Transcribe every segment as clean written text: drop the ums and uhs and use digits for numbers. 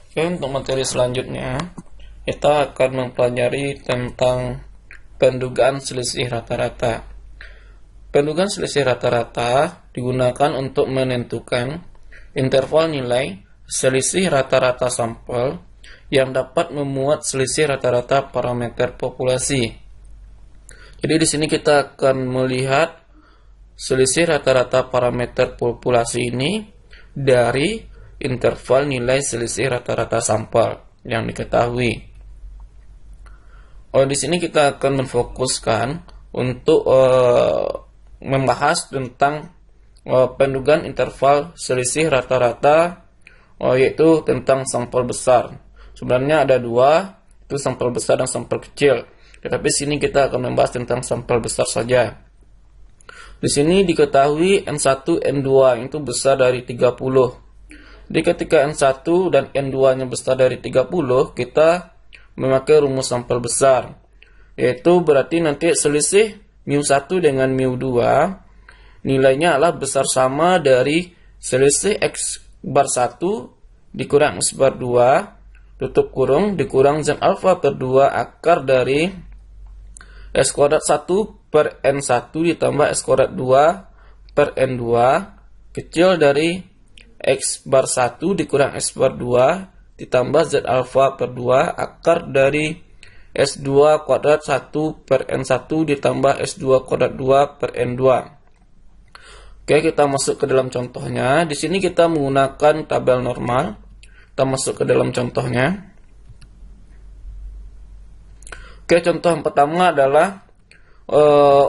Oke, untuk materi selanjutnya kita akan mempelajari tentang pendugaan selisih rata-rata. Pendugaan selisih rata-rata digunakan untuk menentukan interval nilai selisih rata-rata sampel yang dapat memuat selisih rata-rata parameter populasi. Jadi di sini kita akan melihat selisih rata-rata parameter populasi ini dari interval nilai selisih rata-rata sampel yang diketahui. Di sini kita akan menfokuskan untuk membahas tentang pendugaan interval selisih rata-rata, yaitu tentang sampel besar. Sebenarnya ada dua, itu sampel besar dan sampel kecil. Tetapi sini kita akan membahas tentang sampel besar saja. Di sini diketahui N1, N2 itu besar dari 30. Jadi ketika N1 dan N2-nya besar dari 30, kita memakai rumus sampel besar. Yaitu berarti nanti selisih mu1 dengan mu2 nilainya adalah besar sama dari selisih X bar 1 dikurang X bar 2 tutup kurung dikurang Z alfa per 2 akar dari S kuadrat 1 per N1 ditambah S kuadrat 2 per N2 kecil dari X bar 1 dikurang X bar 2 ditambah Z alfa per 2 akar dari S2 kuadrat 1 per N1 ditambah S2 kuadrat 2 per N2. Oke, kita masuk ke dalam contohnya. Di sini kita menggunakan tabel normal. Kita masuk ke dalam contohnya. Oke, contoh yang pertama adalah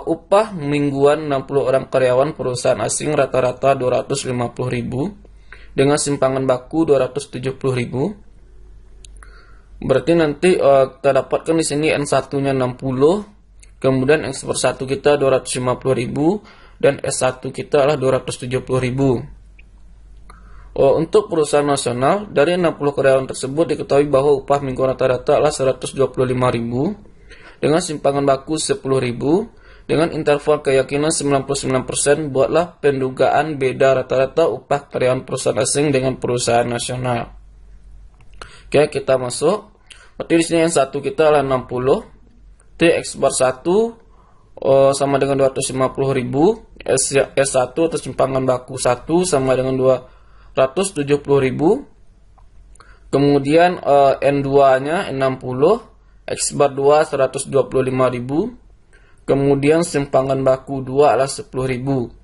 upah mingguan 60 orang karyawan perusahaan asing rata-rata 250.000 dengan simpangan baku 270.000. Berarti nanti kita dapatkan di sini N1-nya 60, kemudian X per 1 kita 250.000 dan S1 kita adalah 270.000. Untuk perusahaan nasional, dari 60 karyawan tersebut diketahui bahwa upah mingguan rata-rata adalah 125.000 dengan simpangan baku 10.000 dengan interval keyakinan 99%. Buatlah pendugaan beda rata-rata upah karyawan perusahaan asing dengan perusahaan nasional. Oke, kita masuk. Berarti di sini yang satu kita adalah 60. X bar 1 sama dengan 250.000. S1 atau simpangan baku 1 sama dengan 270.000. Kemudian N2-nya 60. X bar 2 125.000. Kemudian simpangan baku 2 adalah 10.000.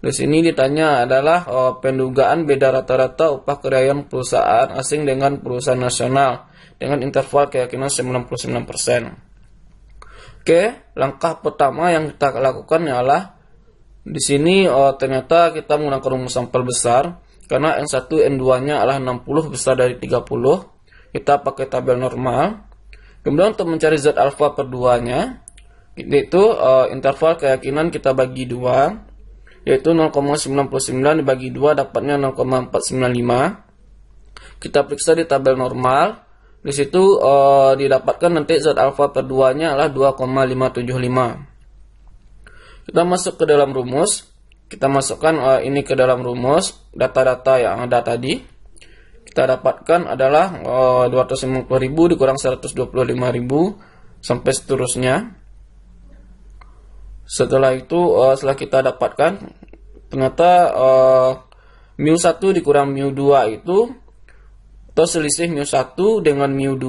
Di sini ditanya adalah pendugaan beda rata-rata upah karyawan perusahaan asing dengan perusahaan nasional dengan interval keyakinan 99%. Oke, langkah pertama yang kita lakukan adalah di sini ternyata kita menggunakan rumus sampel besar karena N1 N2-nya adalah 60 besar dari 30. Kita pakai tabel normal. Kemudian untuk mencari Z alfa per 2-nya, yaitu interval keyakinan kita bagi 2, yaitu 0,99 dibagi 2 dapatnya 0,495. Kita periksa di tabel normal. Di situ didapatkan nanti Z alfa per 2-nya adalah 2,575. Kita masuk ke dalam rumus. Kita masukkan ini ke dalam rumus. Data-data yang ada tadi kita dapatkan adalah 250.000 dikurang 125.000 sampai seterusnya. Setelah itu, setelah kita dapatkan, ternyata mu1 dikurang mu2 itu, atau selisih mu1 dengan mu2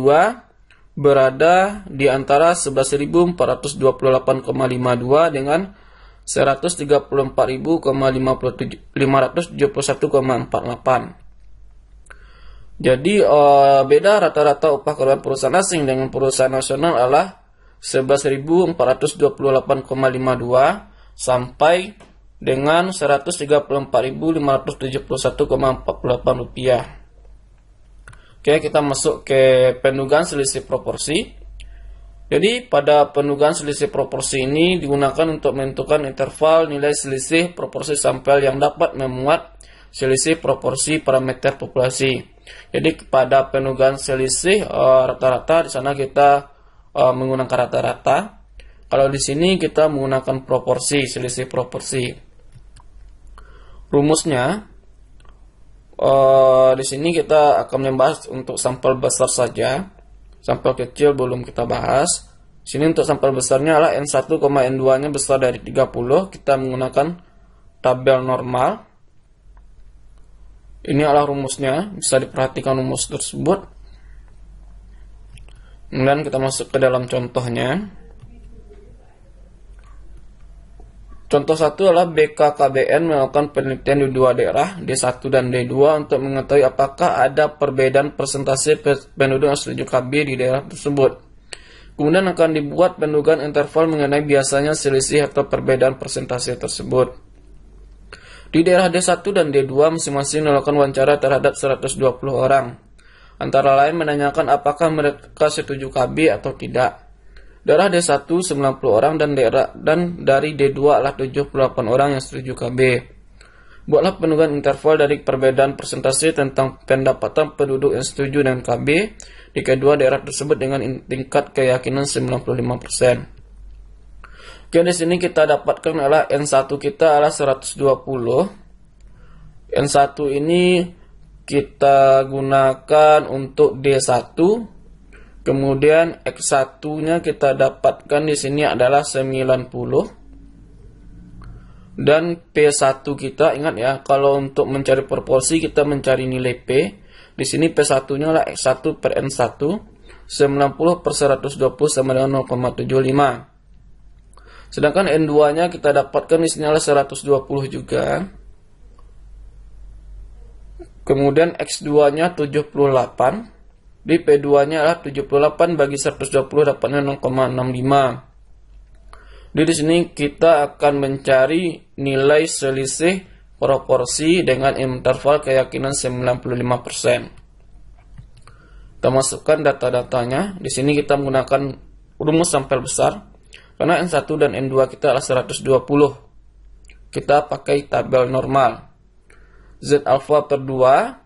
berada di antara 11.428,52 dengan 134.571,48. Jadi, beda rata-rata upah karyawan perusahaan asing dengan perusahaan nasional adalah 11.428,52 sampai dengan 134.571,48 rupiah. Oke, kita masuk ke pendugaan selisih proporsi. Jadi pada pendugaan selisih proporsi ini digunakan untuk menentukan interval nilai selisih proporsi sampel yang dapat memuat selisih proporsi parameter populasi. Jadi pada pendugaan selisih rata-rata di sana kita menggunakan rata-rata. Kalau di sini kita menggunakan proporsi, selisih proporsi. Rumusnya Di sini kita akan membahas untuk sampel besar saja. Sampel kecil belum kita bahas. Sini untuk sampel besarnya adalah N1, N2-nya besar dari 30. Kita menggunakan tabel normal. Ini adalah rumusnya, bisa diperhatikan rumus tersebut. Kemudian kita masuk ke dalam contohnya. Contoh 1 adalah BKKBN melakukan penelitian di dua daerah, D1 dan D2, untuk mengetahui apakah ada perbedaan persentase penduduk yang setuju KB di daerah tersebut. Kemudian akan dibuat pendugaan interval mengenai biasanya selisih atau perbedaan persentase tersebut. Di daerah D1 dan D2 masing-masing melakukan wawancara terhadap 120 orang. Antara lain menanyakan apakah mereka setuju KB atau tidak. Daerah D1 90 orang dan dari D2 adalah 78 orang yang setuju KB. Buatlah pendugaan interval dari perbedaan persentase tentang pendapatan penduduk yang setuju dengan KB di kedua daerah tersebut dengan tingkat keyakinan 95%. Oke, di sini kita dapatkan adalah N1 kita adalah 120. N1 ini kita gunakan untuk D1. Kemudian X1-nya kita dapatkan di sini adalah 90. Dan P1 kita, ingat ya, kalau untuk mencari proporsi kita mencari nilai P. Di sini P1-nya adalah X1 per N1. 90 per 120 sama dengan 0,75. Sedangkan N2-nya kita dapatkan di sini adalah 120 juga. Kemudian X2-nya 78. Di P2-nya adalah 78 bagi 120 dapatnya 0,65. Di sini kita akan mencari nilai selisih proporsi dengan interval keyakinan 95%. Kita masukkan data-datanya. Di sini kita menggunakan rumus sampel besar. Karena N1 dan N2 kita adalah 120. Kita pakai tabel normal. Z alpha per 2.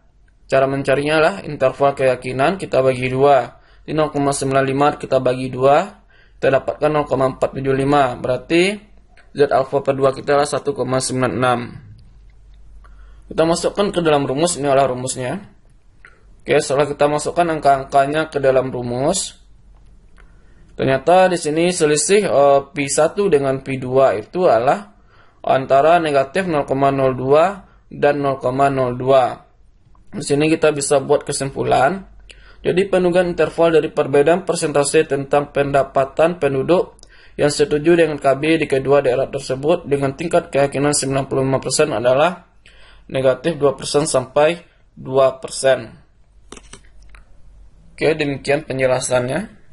Cara mencarinya adalah interval keyakinan kita bagi 2. Di 0,95 kita bagi 2. Kita dapatkan 0,475. Berarti Z alpha per 2 kita adalah 1,96. Kita masukkan ke dalam rumus. Ini adalah rumusnya. Oke, setelah kita masukkan angka-angkanya ke dalam rumus, ternyata di sini selisih P1 dengan P2 itu adalah antara negatif 0,02 dan 0,02. Di sini kita bisa buat kesimpulan. Jadi pendugaan interval dari perbedaan persentase tentang pendapatan penduduk yang setuju dengan KB di kedua daerah tersebut dengan tingkat keyakinan 95% adalah negatif 2% sampai 2%. Oke, demikian penjelasannya.